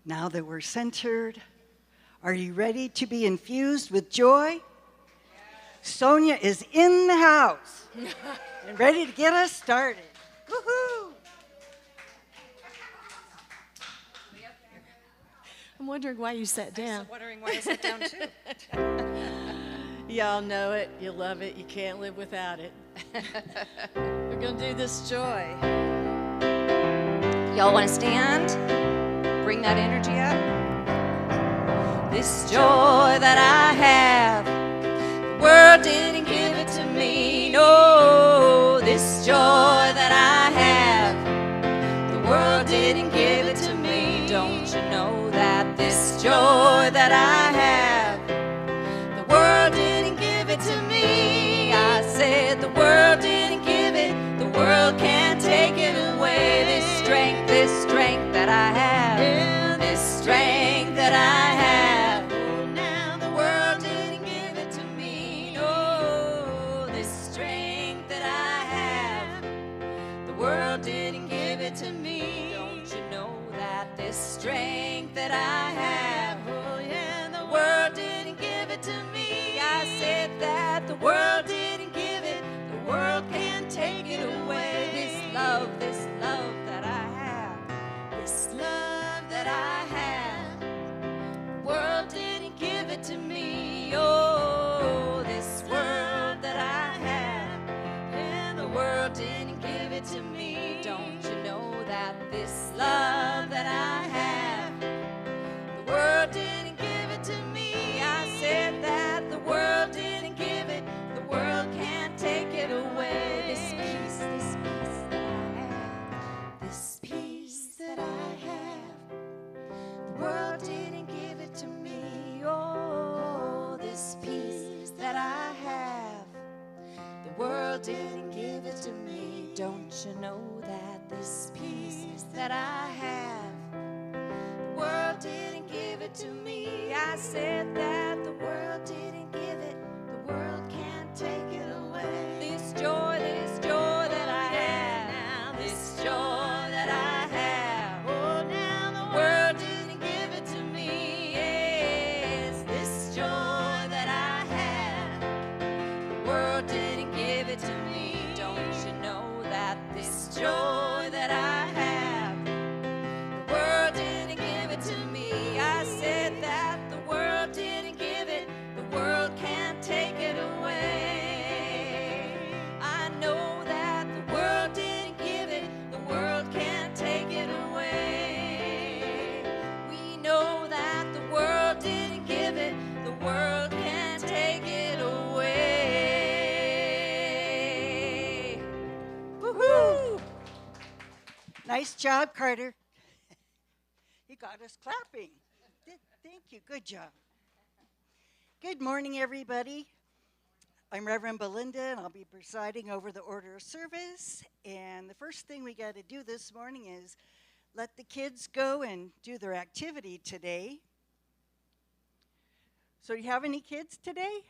Now that we're centered, are you ready to be infused with joy? Yes. Sonia is in the house and ready to get us started. Woohoo! I'm wondering why you sat down. I'm wondering why I sat down too. Y'all know it, you love it, you can't live without it. We're gonna do this joy. Y'all want to stand? Bring that energy up. This joy that I have, the world didn't give it to me. No, this joy that I have, the world didn't give it to me. Don't you know that this joy that I have, the world didn't give it to me. I said the world didn't give it, the world can't take it away. This strength that I have, this strength that I have. Oh, now the world didn't give it to me. No, this strength that I have, the world didn't give it to me. Don't you know that this strength that I have, oh yeah, the world didn't give it to me. I said that the world didn't give it, the world can't take it away. This love that I have, this love that I have, the world didn't give it to me. Oh, this world that I have, and the world didn't give it to me. Don't you know that this love that I have, the world didn't give it to me. I said that the world didn't give it, the world can't take it away. This peace that I have, this peace that I have, the world didn't give it to me. Oh, this peace that I have, the world didn't give it to me. Don't you know that this peace that I have, the world didn't give it to me. I said that the world didn't give it, the world can't take it away. This joy that I have now, this joy that I have, oh now the world didn't give it to me. Yes, this joy that I have, the world didn't give it to me. Don't you know that this joy that I have, the world didn't give it to me. I said that the world didn't give it, the world can't take it away. I know that the world didn't give it, the world can't take it away. We know that the world didn't give it, the world can't take it away. Woohoo! Nice job, Carter. You got us clapping. Thank you. Good job. Good morning, everybody. I'm Reverend Belinda, and I'll be presiding over the order of service. And the first thing we got to do this morning is let the kids go and do their activity today. So you have any kids today?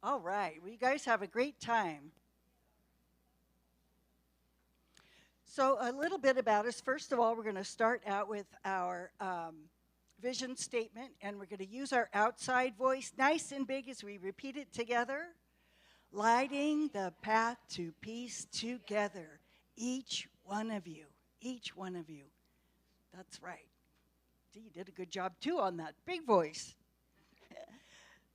All right. Well, you guys have a great time. So a little bit about us. First of all, we're going to start out with our vision statement, and we're going to use our outside voice nice and big as we repeat it together. Lighting the path to peace together, each one of you, each one of you. That's right. See, you did a good job, too, on that big voice.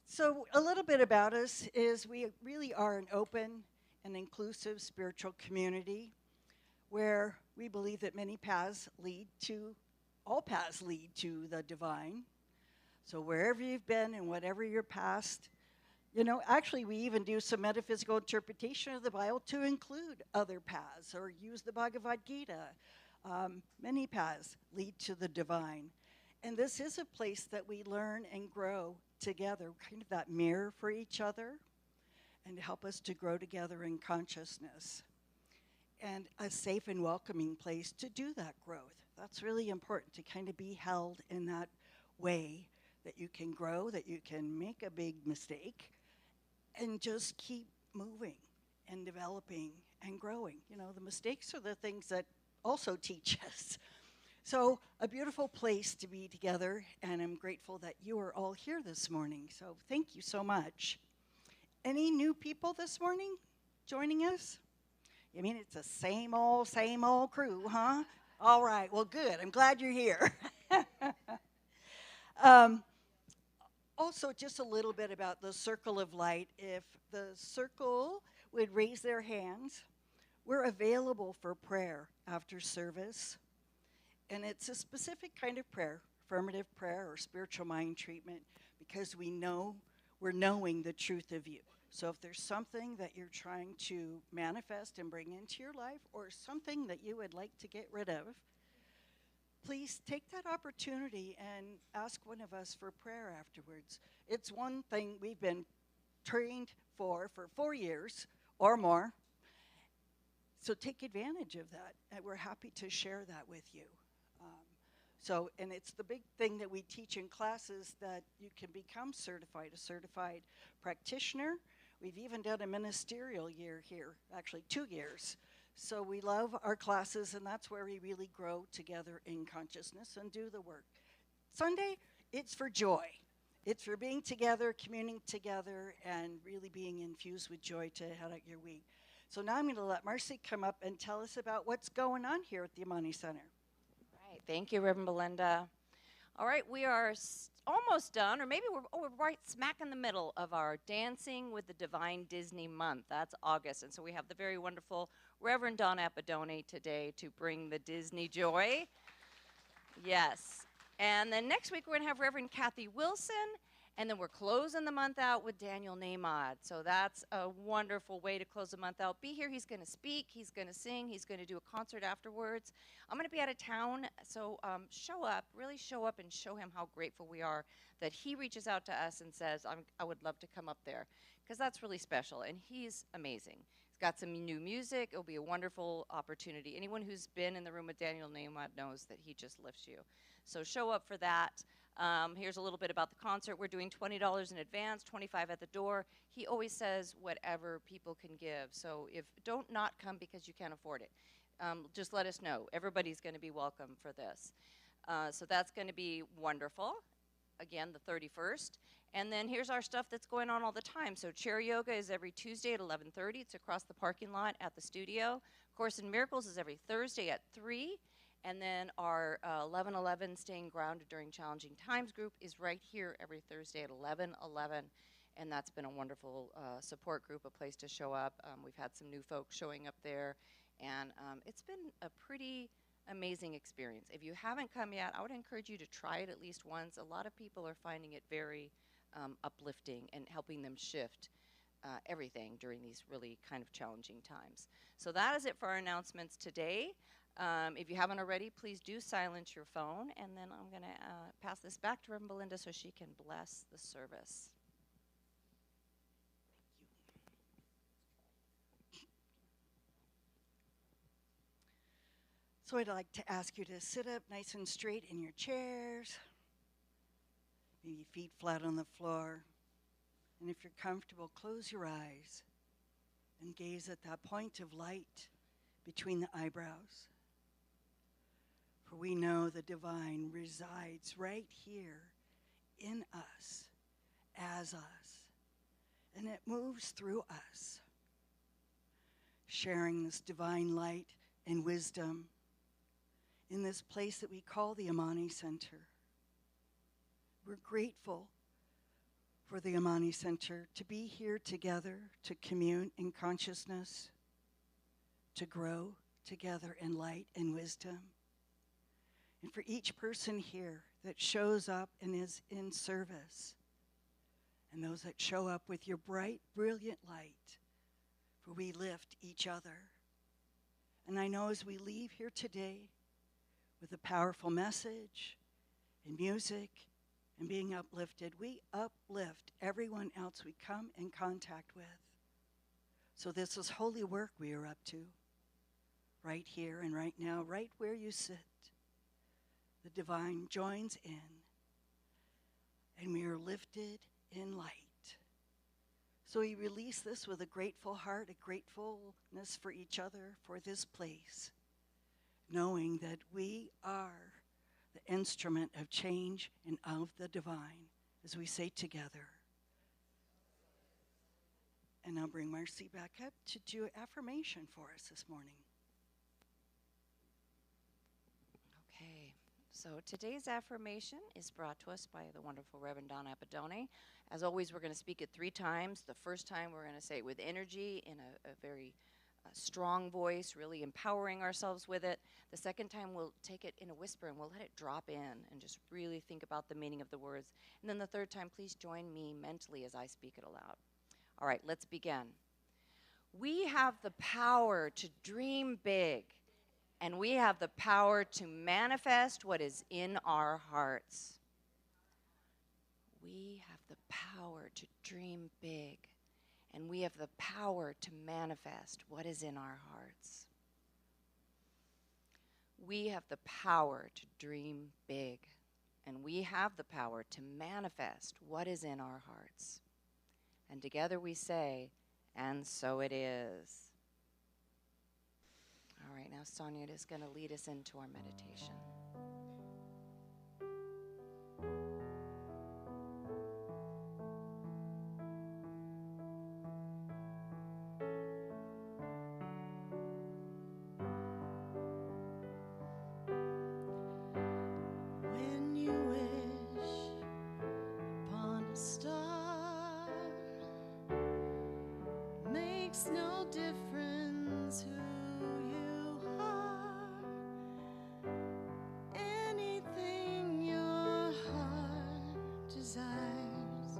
So a little bit about us is we really are an open and inclusive spiritual community where we believe that many paths lead to all paths lead to the divine. So wherever you've been and whatever your past, actually we even do some metaphysical interpretation of the Bible to include other paths or use the Bhagavad Gita. Many paths lead to the divine. And this is a place that we learn and grow together, kind of that mirror for each other and help us to grow together in consciousness. And a safe and welcoming place to do that growth. That's really important, to kind of be held in that way that you can grow, that you can make a big mistake and just keep moving and developing and growing. The mistakes are the things that also teach us. So a beautiful place to be together, and I'm grateful that you are all here this morning. So thank you so much. Any new people this morning joining us? I mean, it's the same old crew, huh? All right, well, good. I'm glad you're here. Also, just a little bit about the circle of light. If the circle would raise their hands, we're available for prayer after service. And it's a specific kind of prayer, affirmative prayer or spiritual mind treatment, because we're knowing the truth of you. So if there's something that you're trying to manifest and bring into your life, or something that you would like to get rid of, please take that opportunity and ask one of us for prayer afterwards. It's one thing we've been trained for 4 years or more. So take advantage of that, and we're happy to share that with you. And it's the big thing that we teach in classes, that you can become a certified practitioner. We've even done a ministerial year here, actually 2 years. So we love our classes, and that's where we really grow together in consciousness and do the work. Sunday, it's for joy. It's for being together, communing together, and really being infused with joy to head out your week. So now I'm going to let Marcy come up and tell us about what's going on here at the Amani Center. Right. Thank you, Reverend Belinda. All right, we are almost done, or maybe we're right smack in the middle of our Dancing with the Divine Disney month. That's August, and so we have the very wonderful Reverend Don Appadone today to bring the Disney joy. Yes. And then next week we're going to have Reverend Kathy Wilson, and then we're closing the month out with Daniel Namod. So that's a wonderful way to close the month out. Be here. He's going to speak. He's going to sing. He's going to do a concert afterwards. I'm going to be out of town, so show up, really show up and show him how grateful we are that he reaches out to us and says, I would love to come up there, because that's really special, and he's amazing. He's got some new music. It'll be a wonderful opportunity. Anyone who's been in the room with Daniel Namod knows that he just lifts you. So show up for that. Here's a little bit about the concert. We're doing $20 in advance, $25 at the door. He always says whatever people can give. So don't not come because you can't afford it. Just let us know. Everybody's going to be welcome for this. So that's going to be wonderful. Again, the 31st. And then here's our stuff that's going on all the time. So chair yoga is every Tuesday at 11:30. It's across the parking lot at the studio. Course in Miracles is every Thursday at 3. And then our 11:11 Staying Grounded During Challenging Times group is right here every Thursday at 11:11. And that's been a wonderful support group, a place to show up. We've had some new folks showing up there. And it's been a pretty amazing experience. If you haven't come yet, I would encourage you to try it at least once. A lot of people are finding it very uplifting and helping them shift everything during these really kind of challenging times. So that is it for our announcements today. If you haven't already, please do silence your phone, and then I'm going to pass this back to Reverend Belinda so she can bless the service. So I'd like to ask you to sit up nice and straight in your chairs, maybe feet flat on the floor. And if you're comfortable, close your eyes and gaze at that point of light between the eyebrows. For we know the divine resides right here in us, as us, and it moves through us, sharing this divine light and wisdom in this place that we call the Amani Center. We're grateful for the Amani Center to be here together, to commune in consciousness, to grow together in light and wisdom. and for each person here that shows up and is in service, and those that show up with your bright, brilliant light, for we lift each other. And I know as we leave here today with a powerful message and music and being uplifted, we uplift everyone else we come in contact with. So this is holy work we are up to, right here and right now, right where you sit. The divine joins in, and we are lifted in light. So we release this with a grateful heart, a gratefulness for each other, for this place, knowing that we are the instrument of change and of the divine, as we say together. And I'll bring Marcy back up to do affirmation for us this morning. Okay, so today's affirmation is brought to us by the wonderful Reverend Donna Apadone. As always, we're going to speak it 3 times. The first time we're going to say it with energy in a very strong voice, really empowering ourselves with it. The second time we'll take it in a whisper and we'll let it drop in and just really think about the meaning of the words. And then the third time, please join me mentally as I speak it aloud. All right, let's begin. We have the power to dream big, and we have the power to manifest what is in our hearts. We have the power to dream big, and we have the power to manifest what is in our hearts. We have the power to dream big, and we have the power to manifest what is in our hearts. And together we say, and so it is. All right, now Sonia is going to lead us into our meditation. When you wish upon a star, makes no difference who you are. Anything your heart desires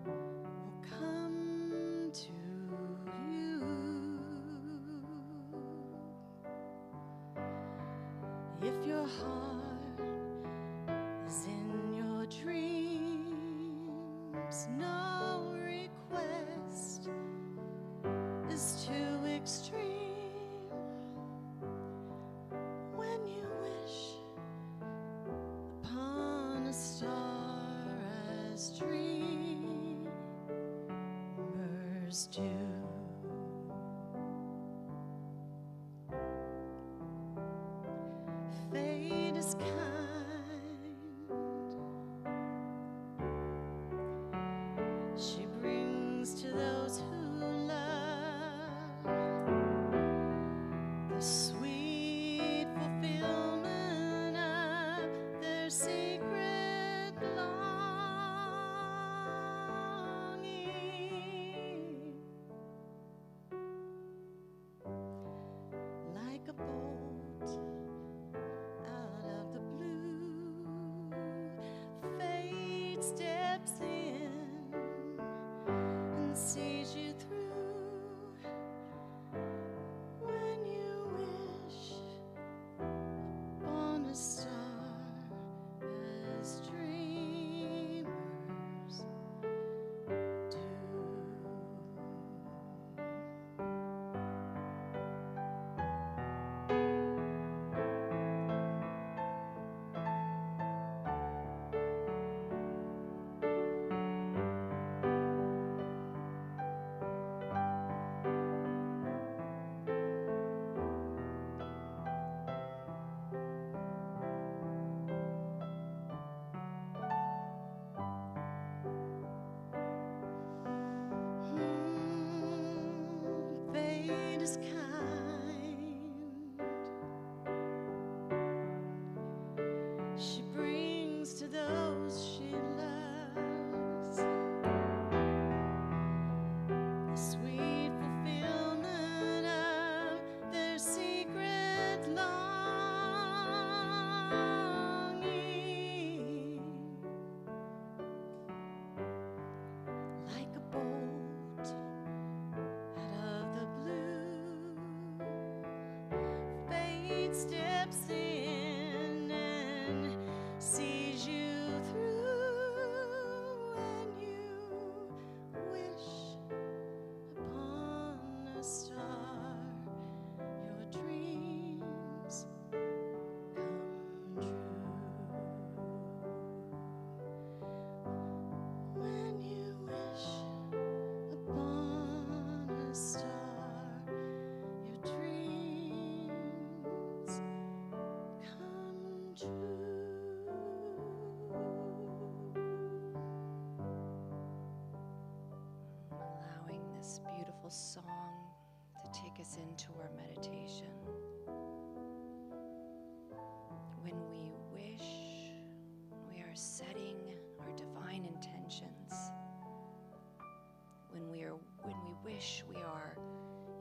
will come to you. If your heart is in your dreams, no request is too extreme. When you wish upon a star as dreamers do. Fate is kind. She brings to those who love the sweet fulfillment of their secret longing. Like a bolt out of the blue, fate steps in and sees you through. When you wish upon a star as dreamers do. Fate is kind. She brings to those she loves the sweet fulfillment of their secret longing. Spirit steps in and sees you through, and you wish upon a star, your dreams come true. When you wish upon a star, your dreams come true. Allowing this beautiful song to take us into our meditation. When we wish, we are setting our divine intentions. When we wish, we are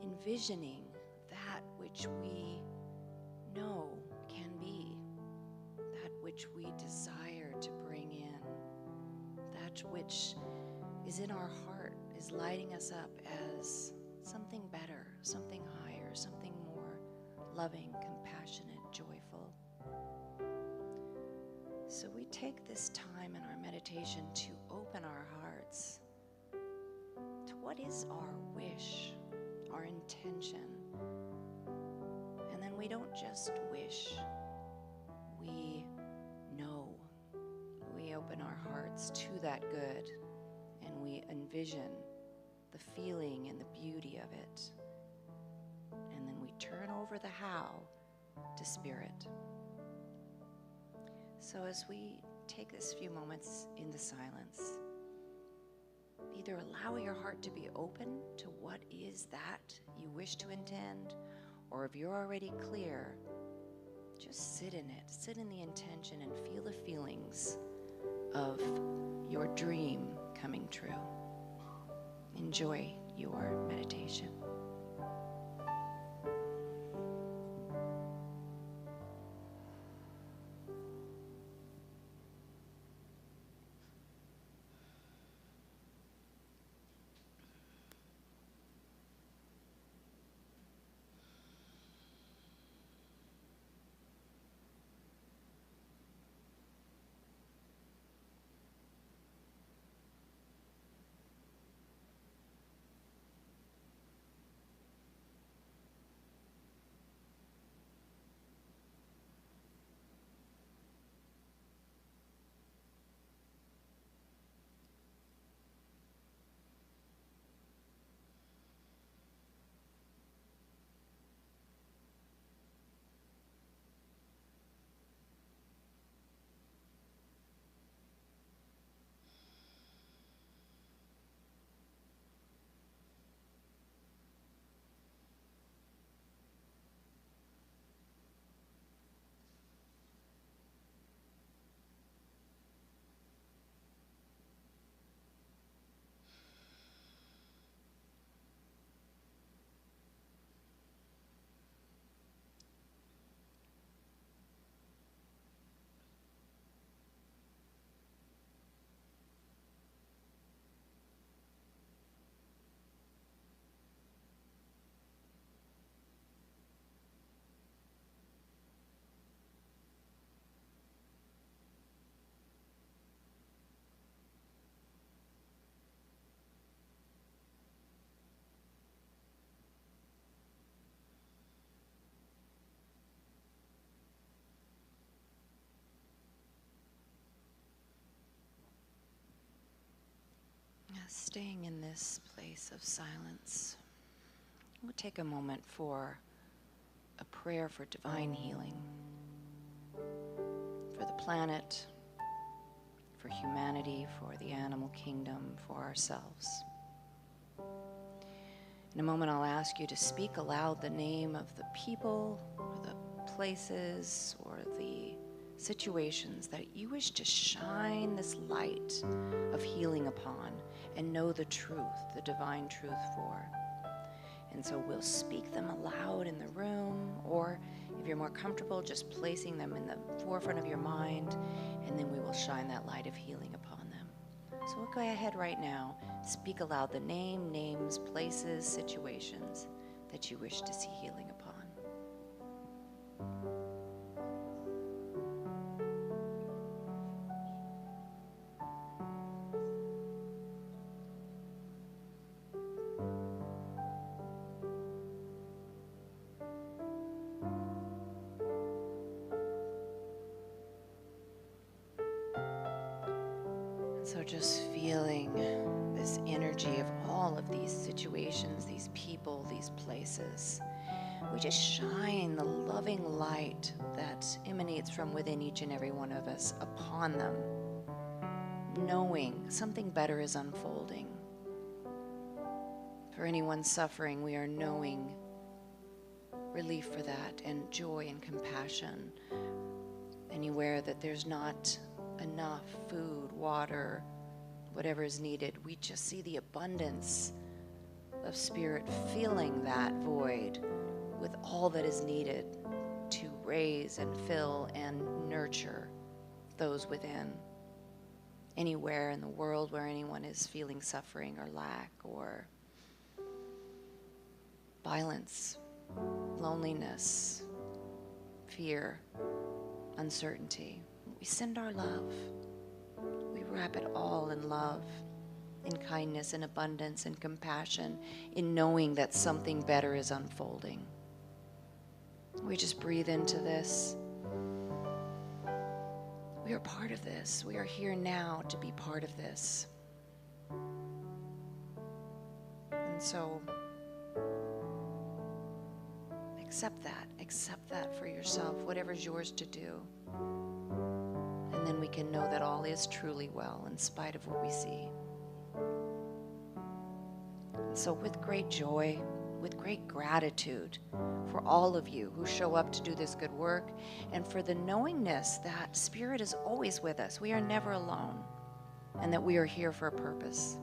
envisioning that which we know can be, that which we desire to bring in, that which is in our heart, is lighting us up as something better, something higher, something more loving, compassionate, joyful. So we take this time in our meditation to open our hearts to what is our wish, our intention. And then we don't just wish, we know. We open our hearts to that good, and we envision the feeling and the beauty of it. And then we turn over the how to Spirit. So as we take this few moments in the silence, either allow your heart to be open to what is that you wish to intend, or if you're already clear, just sit in it, sit in the intention and feel the feelings of your dream coming true. Enjoy your meditation. Staying in this place of silence, we'll take a moment for a prayer for divine healing, for the planet, for humanity, for the animal kingdom, for ourselves. In a moment, I'll ask you to speak aloud the name of the people, or the places, or the situations that you wish to shine this light of healing upon and know the truth, the divine truth for. And so we'll speak them aloud in the room, or if you're more comfortable, just placing them in the forefront of your mind, and then we will shine that light of healing upon them. So we'll go ahead right now, speak aloud the names, places, situations that you wish to see healing upon. So just feeling this energy of all of these situations, these people, these places. We just shine the loving light that emanates from within each and every one of us upon them, knowing something better is unfolding. For anyone suffering, we are knowing relief for that, and joy and compassion. Anywhere that there's not enough food, water, whatever is needed, we just see the abundance of Spirit filling that void with all that is needed to raise and fill and nurture those within. Anywhere in the world where anyone is feeling suffering or lack or violence, loneliness, fear, uncertainty, we send our love. We wrap it all in love, in kindness, in abundance, in compassion, in knowing that something better is unfolding. We just breathe into this. We are part of this. We are here now to be part of this. And so, accept that. Accept that for yourself, whatever's yours to do. And then we can know that all is truly well in spite of what we see. And so with great joy, with great gratitude for all of you who show up to do this good work, and for the knowingness that Spirit is always with us. We are never alone, and that we are here for a purpose.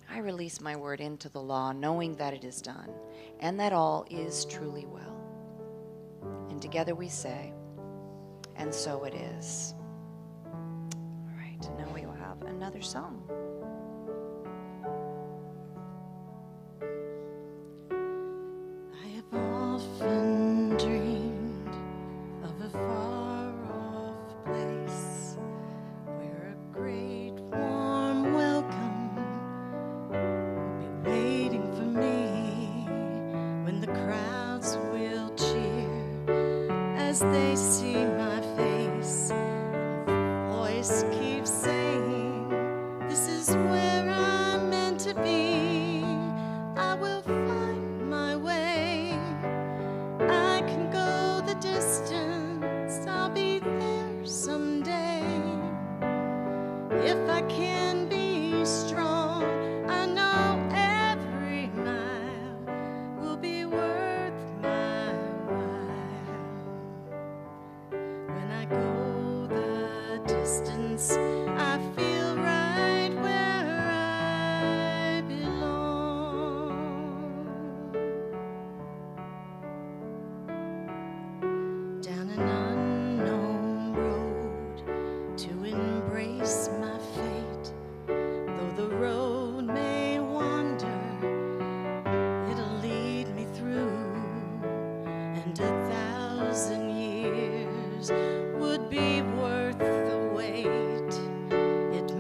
I release my word into the law, knowing that it is done, and that all is truly well. And together we say, and so it is. All right, now we will have another song. I have often dreamed of a far-off place where a great warm welcome will be waiting for me, when the crowds will cheer as they see my face. A voice keeps saying, this is where I'm meant to be. I will find my way. I can go the distance. I'll be there someday. If I can be strong, I know every mile will be worth my while. When I go the distance, I feel right where I belong. Down an unknown road to embrace my fate. Though the road may wander, it'll lead me through, and 1,000 years would be worth the wait. It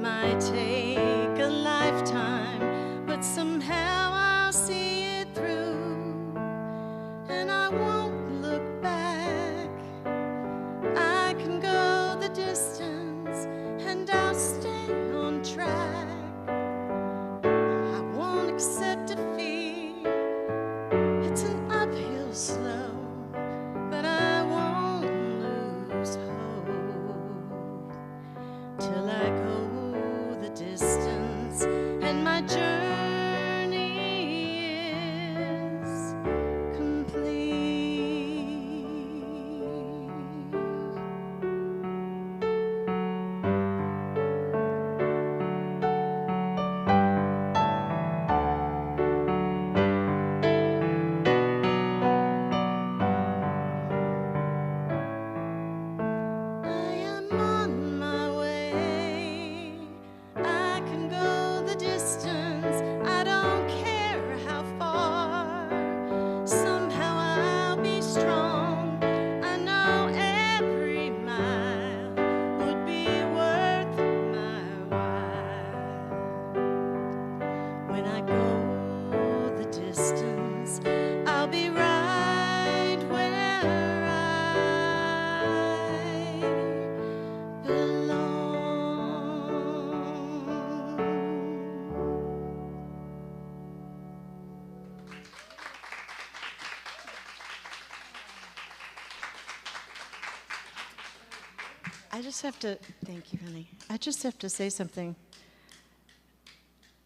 I just have to, thank you, honey. I just have to say something.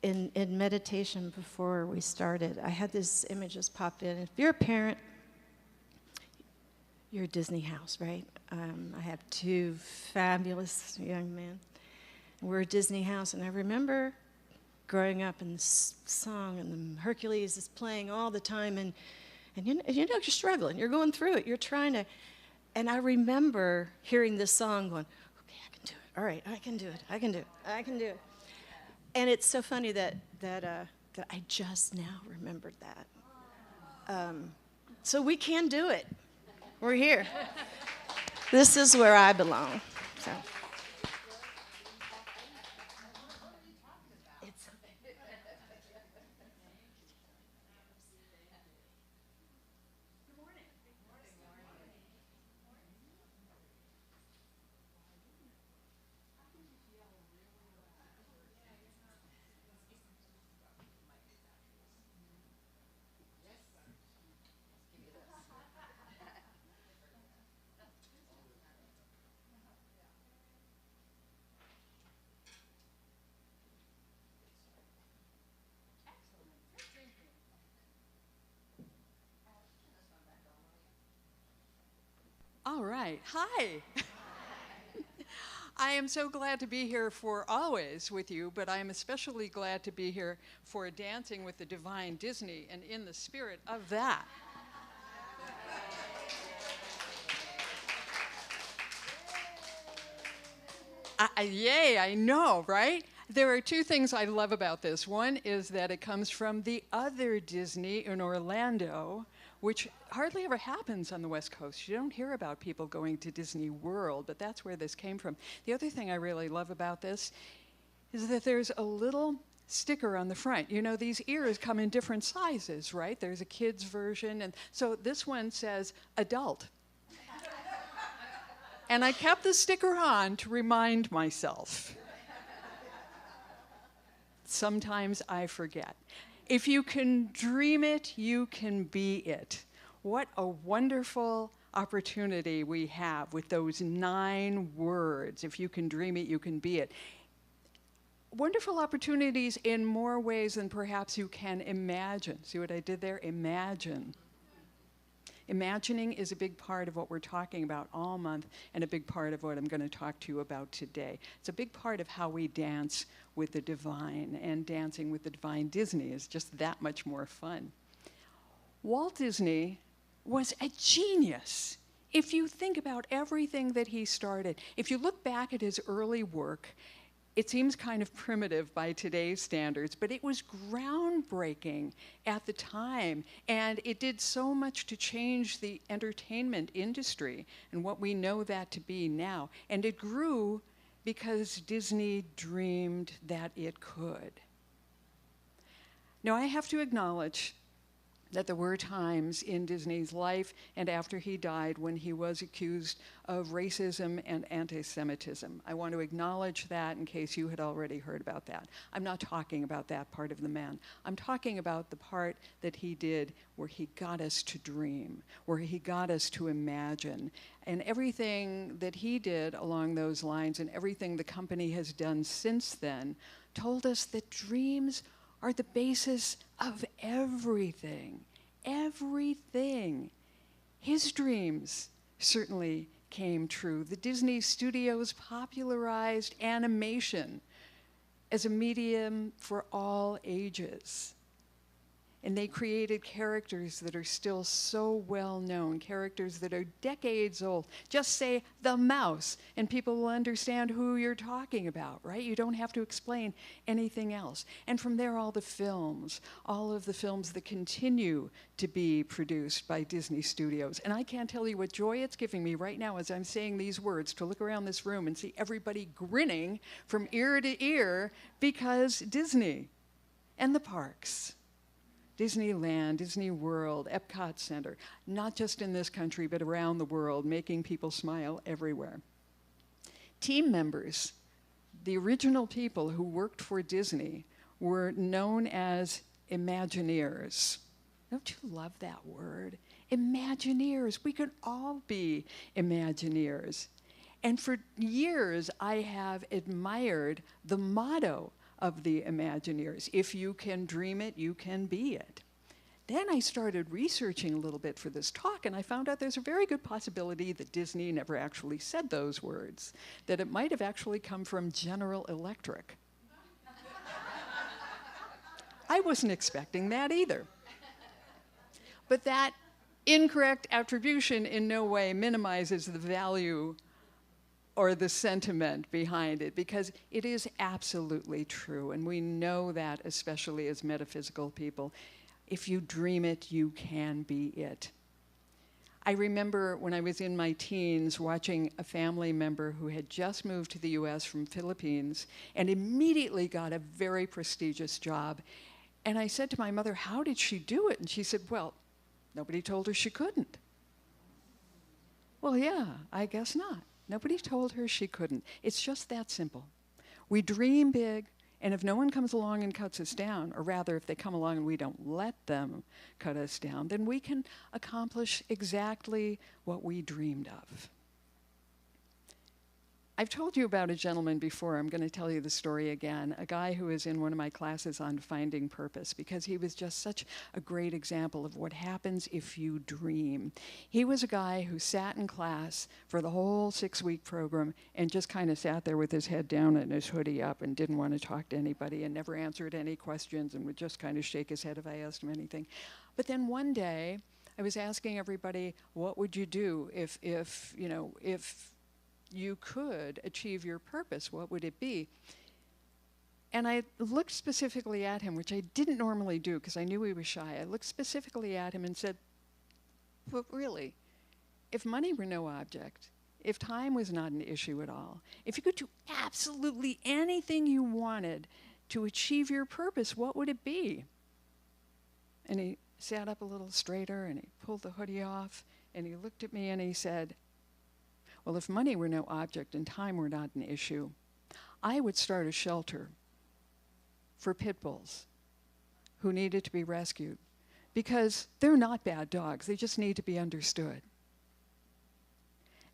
In meditation before we started, I had this image just popped in. If you're a parent, you're a Disney house, right? I have two fabulous young men. We're a Disney house, and I remember growing up and this song, and the Hercules is playing all the time, and you're struggling, you're going through it, you're trying to, and I remember hearing this song going, okay, I can do it, all right, I can do it, I can do it, I can do it. And it's so funny that I just now remembered that. So we can do it. We're here. This is where I belong. So. All right. Hi. I am so glad to be here for always with you, but I am especially glad to be here for Dancing with the Divine Disney and in the spirit of that. Yay, I know, right? There are two things I love about this. One is that it comes from the other Disney in Orlando, which hardly ever happens on the West Coast. You don't hear about people going to Disney World, but that's where this came from. The other thing I really love about this is that there's a little sticker on the front. You know, these ears come in different sizes, right? There's a kid's version, and so this one says adult. And I kept the sticker on to remind myself. Sometimes I forget. If you can dream it, you can be it. What a wonderful opportunity we have with those 9 words. If you can dream it, you can be it. Wonderful opportunities in more ways than perhaps you can imagine. See what I did there? Imagine. Imagining is a big part of what we're talking about all month and a big part of what I'm going to talk to you about today. It's a big part of how we dance with the divine, and dancing with the divine Disney is just that much more fun. Walt Disney was a genius. If you think about everything that he started, if you look back at his early work, it seems kind of primitive by today's standards, but it was groundbreaking at the time, and it did so much to change the entertainment industry and what we know that to be now. And it grew because Disney dreamed that it could. Now, I have to acknowledge that there were times in Disney's life and after he died when he was accused of racism and anti-Semitism. I want to acknowledge that in case you had already heard about that. I'm not talking about that part of the man. I'm talking about the part that he did where he got us to dream, where he got us to imagine. And everything that he did along those lines and everything the company has done since then told us that dreams are the basis of everything. Everything. His dreams certainly came true. The Disney studios popularized animation as a medium for all ages. And they created characters that are still so well known, characters that are decades old. Just say the mouse, and people will understand who you're talking about, right? You don't have to explain anything else. And from there, all of the films that continue to be produced by Disney Studios. And I can't tell you what joy it's giving me right now as I'm saying these words, to look around this room and see everybody grinning from ear to ear because Disney and the parks. Disneyland, Disney World, Epcot Center, not just in this country, but around the world, making people smile everywhere. Team members, the original people who worked for Disney, were known as Imagineers. Don't you love that word? Imagineers. We could all be Imagineers. And for years, I have admired the motto of the Imagineers: if you can dream it, you can be it. Then I started researching a little bit for this talk, and I found out there's a very good possibility that Disney never actually said those words, that it might have actually come from General Electric. I wasn't expecting that either. But that incorrect attribution in no way minimizes the value or the sentiment behind it, because it is absolutely true, and we know that, especially as metaphysical people. If you dream it, you can be it. I remember when I was in my teens watching a family member who had just moved to the US from Philippines and immediately got a very prestigious job. And I said to my mother, how did she do it? And she said, well, nobody told her she couldn't. Well, yeah, I guess not. Nobody told her she couldn't. It's just that simple. We dream big, and if no one comes along and cuts us down, or rather if they come along and we don't let them cut us down, then we can accomplish exactly what we dreamed of. I've told you about a gentleman before. I'm going to tell you the story again. A guy who was in one of my classes on finding purpose, because he was just such a great example of what happens if you dream. He was a guy who sat in class for the whole 6-week program and just kind of sat there with his head down and his hoodie up and didn't want to talk to anybody and never answered any questions and would just kind of shake his head if I asked him anything. But then one day, I was asking everybody, what would you do if you could achieve your purpose? What would it be? And I looked specifically at him, which I didn't normally do because I knew he was shy. I looked specifically at him and said, but really, if money were no object, if time was not an issue at all, if you could do absolutely anything you wanted to achieve your purpose, what would it be? And he sat up a little straighter and he pulled the hoodie off and he looked at me and he said, well, if money were no object and time were not an issue, I would start a shelter for pit bulls who needed to be rescued, because they're not bad dogs. They just need to be understood.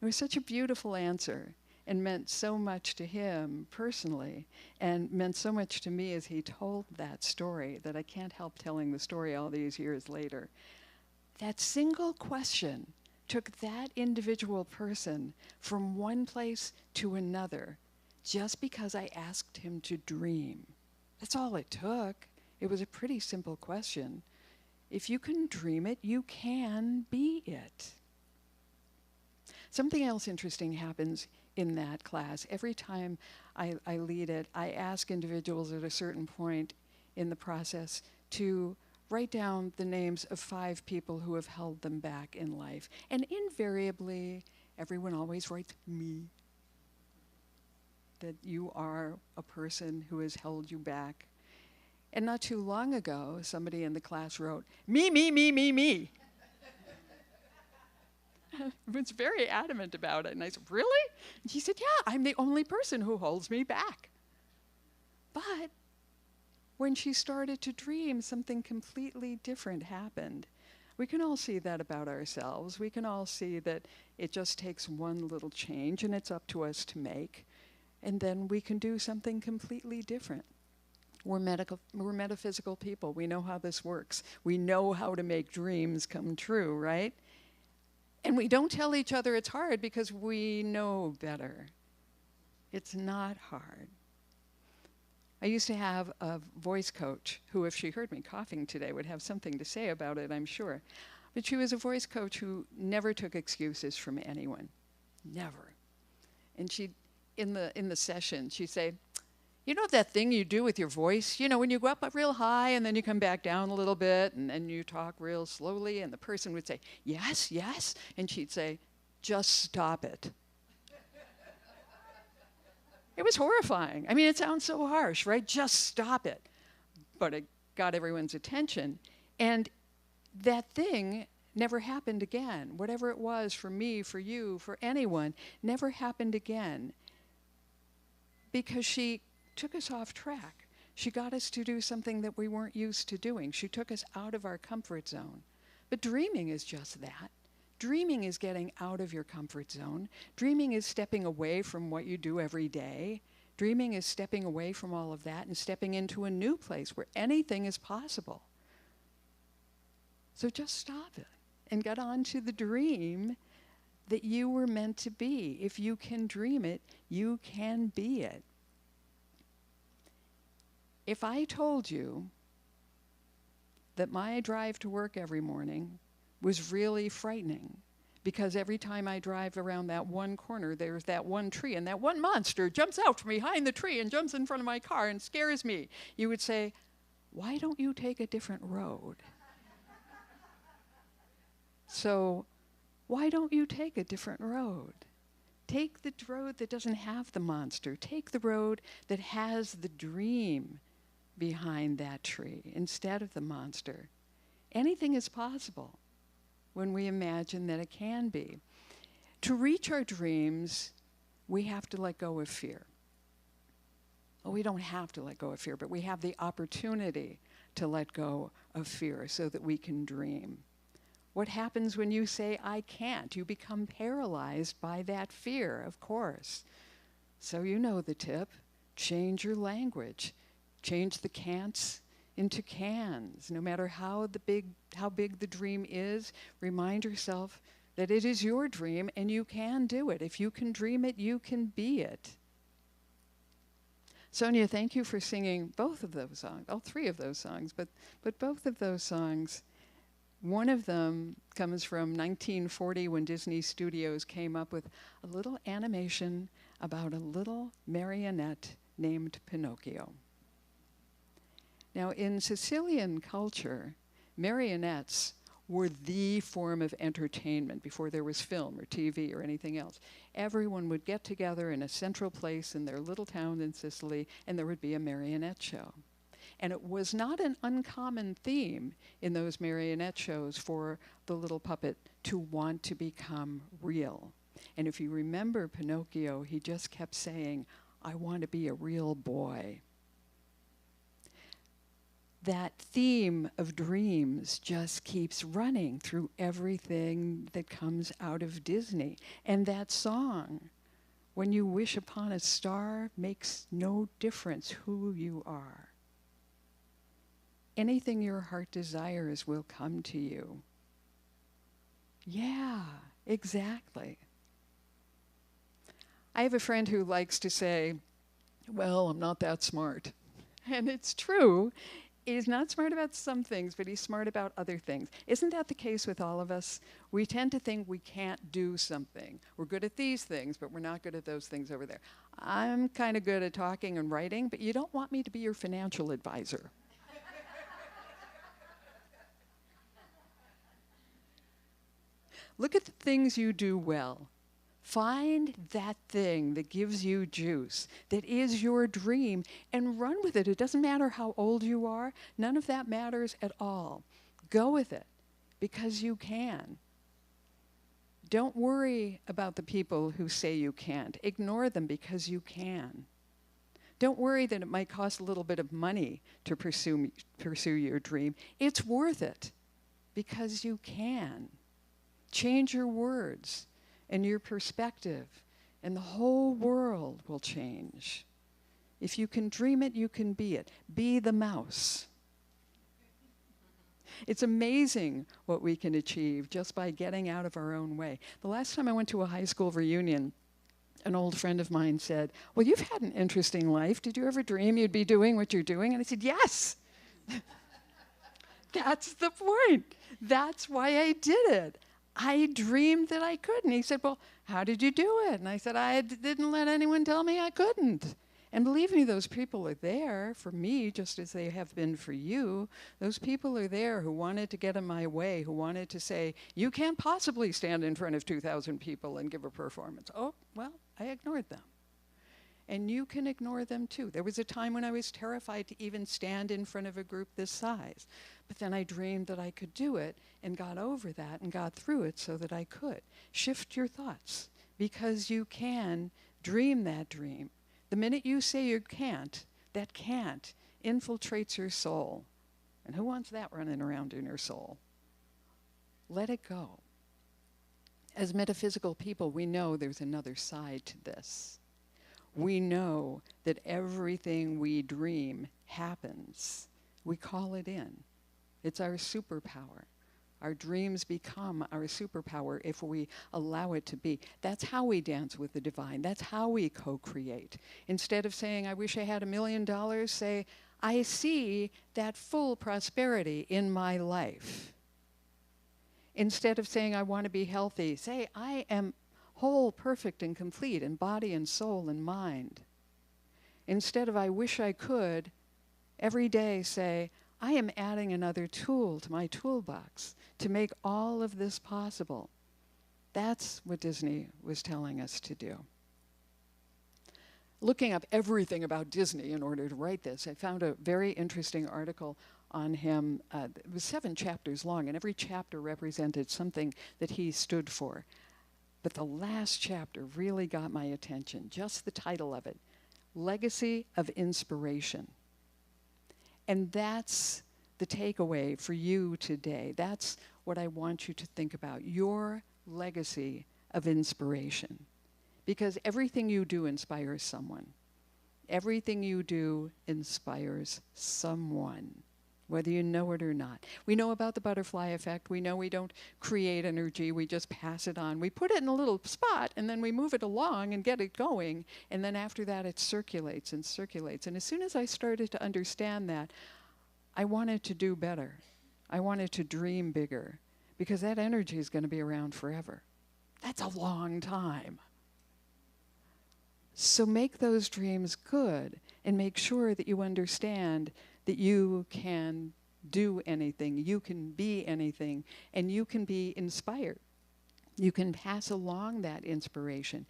It was such a beautiful answer and meant so much to him personally and meant so much to me as he told that story that I can't help telling the story all these years later. That single question took that individual person from one place to another just because I asked him to dream. That's all it took. It was a pretty simple question. If you can dream it, you can be it. Something else interesting happens in that class. Every time I lead it, I ask individuals at a certain point in the process to write down the names of 5 people who have held them back in life. And invariably, everyone always writes me. That you are a person who has held you back. And not too long ago, somebody in the class wrote, me, me, me, me, me. Was very adamant about it. And I said, really? And she said, yeah, I'm the only person who holds me back. But when she started to dream, something completely different happened. We can all see that about ourselves. We can all see that it just takes one little change, and it's up to us to make. And then we can do something completely different. We're metaphysical people. We know how this works. We know how to make dreams come true, right? And we don't tell each other it's hard because we know better. It's not hard. I used to have a voice coach who, if she heard me coughing today, would have something to say about it, I'm sure. But she was a voice coach who never took excuses from anyone. Never. And she'd, in the session, she'd say, you know that thing you do with your voice? You know, when you go up real high and then you come back down a little bit and then you talk real slowly, and the person would say, yes, yes. And she'd say, just stop it. It was horrifying. I mean, it sounds so harsh, right? Just stop it. But it got everyone's attention. And that thing never happened again. Whatever it was for me, for you, for anyone, never happened again. Because she took us off track. She got us to do something that we weren't used to doing. She took us out of our comfort zone. But dreaming is just that. Dreaming is getting out of your comfort zone. Dreaming is stepping away from what you do every day. Dreaming is stepping away from all of that and stepping into a new place where anything is possible. So just stop it and get on to the dream that you were meant to be. If you can dream it, you can be it. If I told you that my drive to work every morning was really frightening, because every time I drive around that one corner, there's that one tree, and that one monster jumps out from behind the tree and jumps in front of my car and scares me, you would say, why don't you take a different road? So why don't you take a different road? Take the road that doesn't have the monster. Take the road that has the dream behind that tree instead of the monster. Anything is possible when we imagine that it can be. To reach our dreams, we have to let go of fear. Well, we don't have to let go of fear, but we have the opportunity to let go of fear so that we can dream. What happens when you say, I can't? You become paralyzed by that fear, of course. So you know the tip. Change your language. Change the can'ts into cans. No matter how big the dream is, remind yourself that it is your dream and you can do it. If you can dream it, you can be it. Sonia, thank you for singing both of those songs, all three of those songs, but both of those songs. One of them comes from 1940 when Disney Studios came up with a little animation about a little marionette named Pinocchio. Now, in Sicilian culture, marionettes were the form of entertainment before there was film or TV or anything else. Everyone would get together in a central place in their little town in Sicily, and there would be a marionette show. And it was not an uncommon theme in those marionette shows for the little puppet to want to become real. And if you remember Pinocchio, he just kept saying, I want to be a real boy. That theme of dreams just keeps running through everything that comes out of Disney. And that song, When You Wish Upon a Star, makes no difference who you are. Anything your heart desires will come to you. Yeah, exactly. I have a friend who likes to say, well, I'm not that smart. And it's true. He's not smart about some things, but he's smart about other things. Isn't that the case with all of us? We tend to think we can't do something. We're good at these things, but we're not good at those things over there. I'm kind of good at talking and writing, but you don't want me to be your financial advisor. Look at the things you do well. Find that thing that gives you juice, that is your dream, and run with it. It doesn't matter how old you are. None of that matters at all. Go with it, because you can. Don't worry about the people who say you can't. Ignore them because you can. Don't worry that it might cost a little bit of money to pursue your dream. It's worth it, because you can. Change your words and your perspective, and the whole world will change. If you can dream it, you can be it. Be the mouse. It's amazing what we can achieve just by getting out of our own way. The last time I went to a high school reunion, an old friend of mine said, well, you've had an interesting life. Did you ever dream you'd be doing what you're doing? And I said, yes. That's the point. That's why I did it. I dreamed that I could. And he said, well, how did you do it? And I said, I didn't let anyone tell me I couldn't. And believe me, those people are there for me just as they have been for you. Those people are there who wanted to get in my way, who wanted to say, you can't possibly stand in front of 2,000 people and give a performance. Oh, well, I ignored them. And you can ignore them too. There was a time when I was terrified to even stand in front of a group this size. But then I dreamed that I could do it and got over that and got through it so that I could. Shift your thoughts, because you can dream that dream. The minute you say you can't, that can't infiltrates your soul. And who wants that running around in your soul? Let it go. As metaphysical people, we know there's another side to this. We know that everything we dream happens. We call it in. It's our superpower. Our dreams become our superpower if we allow it to be. That's how we dance with the divine. That's how we co-create. Instead of saying, I wish I had $1 million, say, I see that full prosperity in my life. Instead of saying, I want to be healthy, say, I am whole, perfect, and complete in body and soul and mind. Instead of, I wish I could, every day say, I am adding another tool to my toolbox to make all of this possible. That's what Disney was telling us to do. Looking up everything about Disney in order to write this, I found a very interesting article on him. It was 7 chapters long, and every chapter represented something that he stood for. But the last chapter really got my attention, just the title of it, Legacy of Inspiration. And that's the takeaway for you today. That's what I want you to think about, your legacy of inspiration. Because everything you do inspires someone. Everything you do inspires someone, whether you know it or not. We know about the butterfly effect. We know we don't create energy. We just pass it on. We put it in a little spot, and then we move it along and get it going. And then after that, it circulates and circulates. And as soon as I started to understand that, I wanted to do better. I wanted to dream bigger, because that energy is going to be around forever. That's a long time. So make those dreams good, and make sure that you understand that you can do anything, you can be anything, and you can be inspired. You can pass along that inspiration.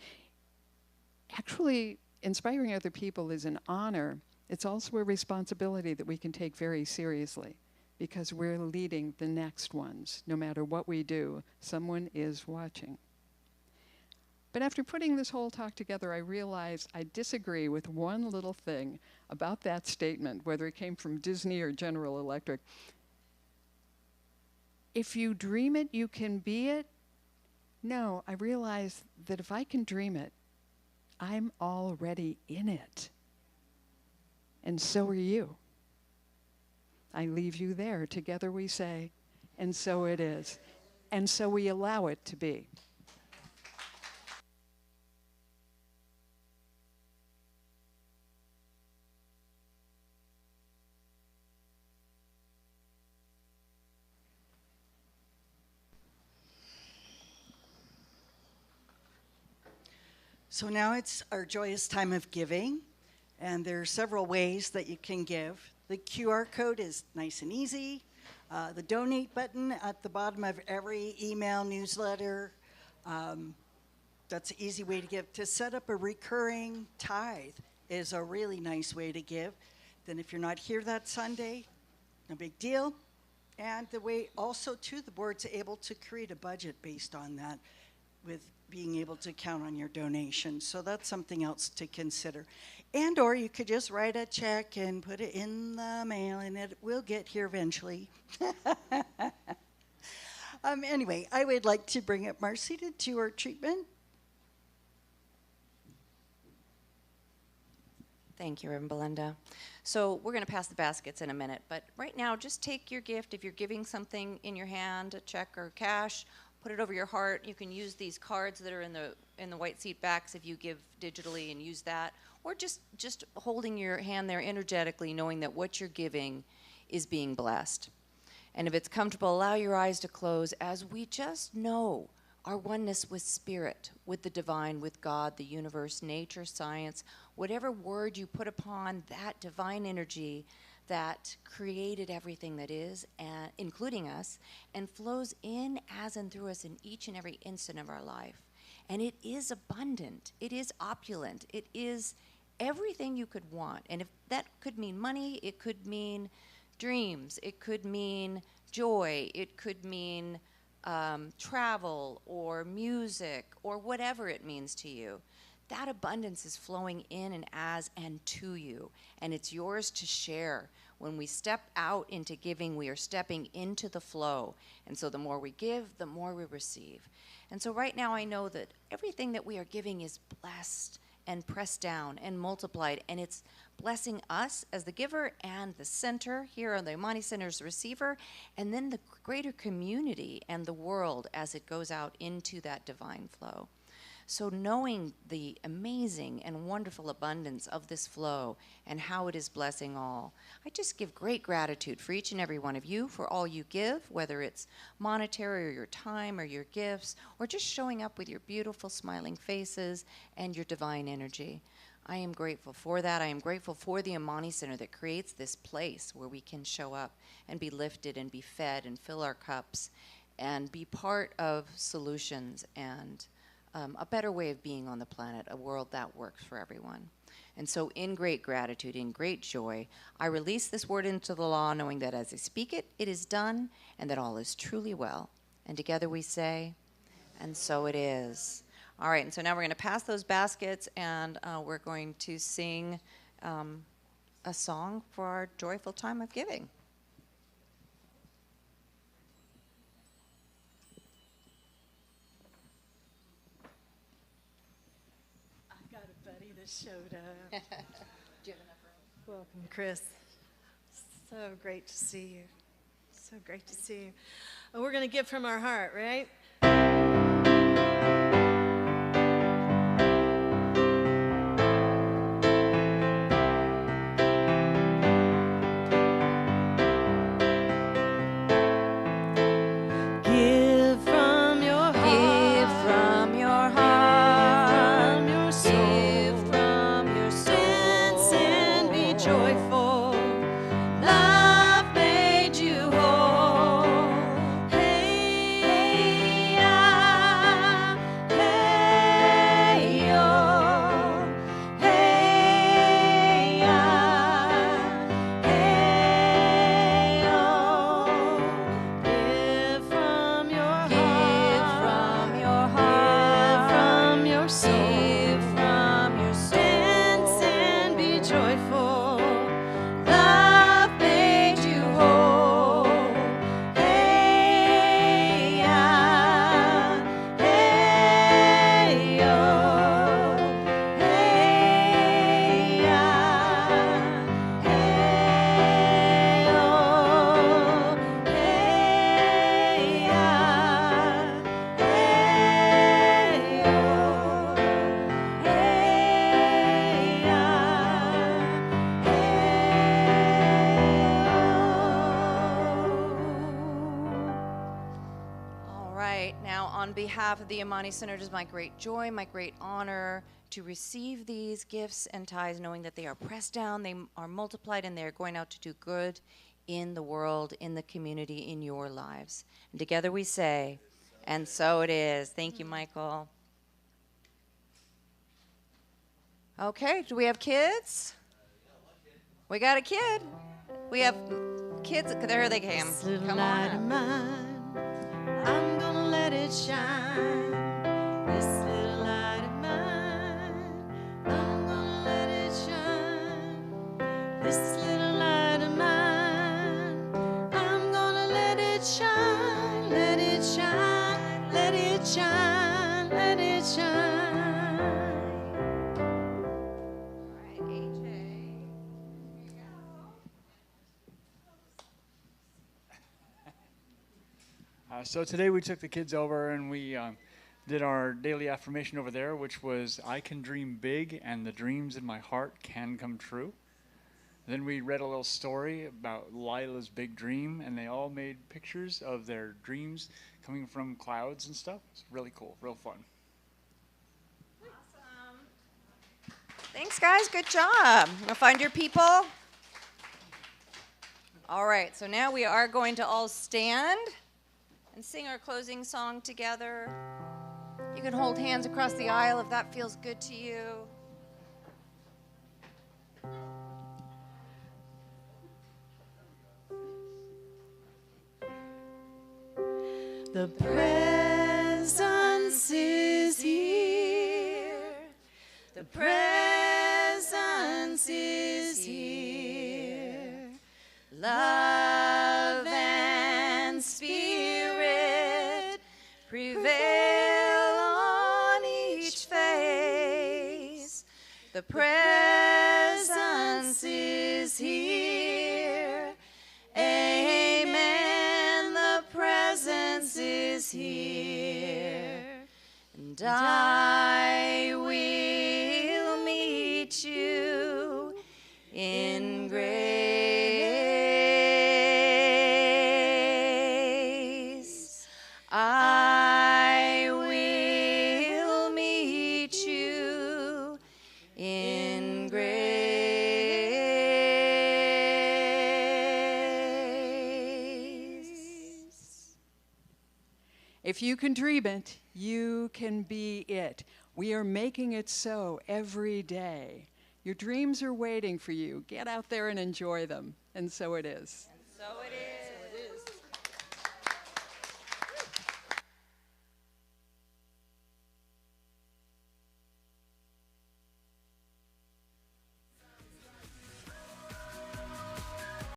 Actually, inspiring other people is an honor. It's also a responsibility that we can take very seriously, because we're leading the next ones. No matter what we do, someone is watching. But after putting this whole talk together, I realized I disagree with one little thing about that statement, whether it came from Disney or General Electric. If you dream it, you can be it. No, I realized that if I can dream it, I'm already in it. And so are you. I leave you there. Together we say, and so it is. And so we allow it to be. So now it's our joyous time of giving, and there are several ways that you can give. The QR code is nice and easy. The donate button at the bottom of every email newsletter, that's an easy way to give. To set up a recurring tithe is a really nice way to give. Then if you're not here that Sunday, no big deal. And the way also too, the board's able to create a budget based on that, with being able to count on your donation. So that's something else to consider. And or you could just write a check and put it in the mail, and it will get here eventually. Anyway, I would like to bring up Marcy to do our treatment. Thank you, Reverend Belinda. So we're going to pass the baskets in a minute, but right now just take your gift. If you're giving something in your hand, a check or cash, put it over your heart. You can use these cards that are in the white seat backs if you give digitally, and use that. Or just holding your hand there energetically, knowing that what you're giving is being blessed. And if it's comfortable, allow your eyes to close as we just know our oneness with Spirit, with the divine, with God, the universe, nature, science, whatever word you put upon that divine energy that created everything that is, including us, and flows in as and through us in each and every instant of our life. And it is abundant. It is opulent. It is everything you could want. And if that could mean money, it could mean dreams, it could mean joy, it could mean travel or music or whatever it means to you. That abundance is flowing in and as and to you, and it's yours to share When we step out into giving, we are stepping into the flow. And so the more we give, the more we receive. And so right now I know that everything that we are giving is blessed and pressed down and multiplied, and it's blessing us as the giver and the center here on the Amani Center's receiver, and then the greater community and the world as it goes out into that divine flow. So knowing the amazing and wonderful abundance of this flow and how it is blessing all, I just give great gratitude for each and every one of you for all you give, whether it's monetary or your time or your gifts, or just showing up with your beautiful smiling faces and your divine energy. I am grateful for that. I am grateful for the Amani Center that creates this place where we can show up and be lifted and be fed and fill our cups and be part of solutions and a better way of being on the planet, a world that works for everyone. And so in great gratitude, in great joy, I release this word into the law, knowing that as I speak it, it is done, and that all is truly well. And together we say, and so it is. All right, and so now we're going to pass those baskets, and we're going to sing a song for our joyful time of giving. Showed up. Welcome, Chris. So great to see you. So great to see you. Oh, we're going to give from our heart, right? On behalf of the Amani Center, it is my great joy, my great honor to receive these gifts and tithes, knowing that they are pressed down, they are multiplied, and they are going out to do good in the world, in the community, in your lives. And together we say, and so it is. Thank you, Michael. Okay, do we have kids? We got a kid. We have kids. There they came. Come on up. I'm gonna let it shine, this little light of mine. I'm gonna let it shine, this little light of mine. I'm gonna let it shine, let it shine, let it shine, let it shine. All right, AJ, here you go. So today we took the kids over and we did our daily affirmation over there, which was, I can dream big and the dreams in my heart can come true. Then we read a little story about Lila's big dream, and they all made pictures of their dreams coming from clouds and stuff. It's really cool, real fun. Awesome. Thanks, guys. Good job. Now find your people. All right, so now we are going to all stand and sing our closing song together. You can hold hands across the aisle if that feels good to you. The presence is here. The presence is here. love and spirit prevail on each face. The presence is here. Amen. The presence is here. And I will meet you in grace. I will meet you in grace. If you can dream it, you can be it. We are making it so every day. Your dreams are waiting for you. Get out there and enjoy them. And so it is. So it is.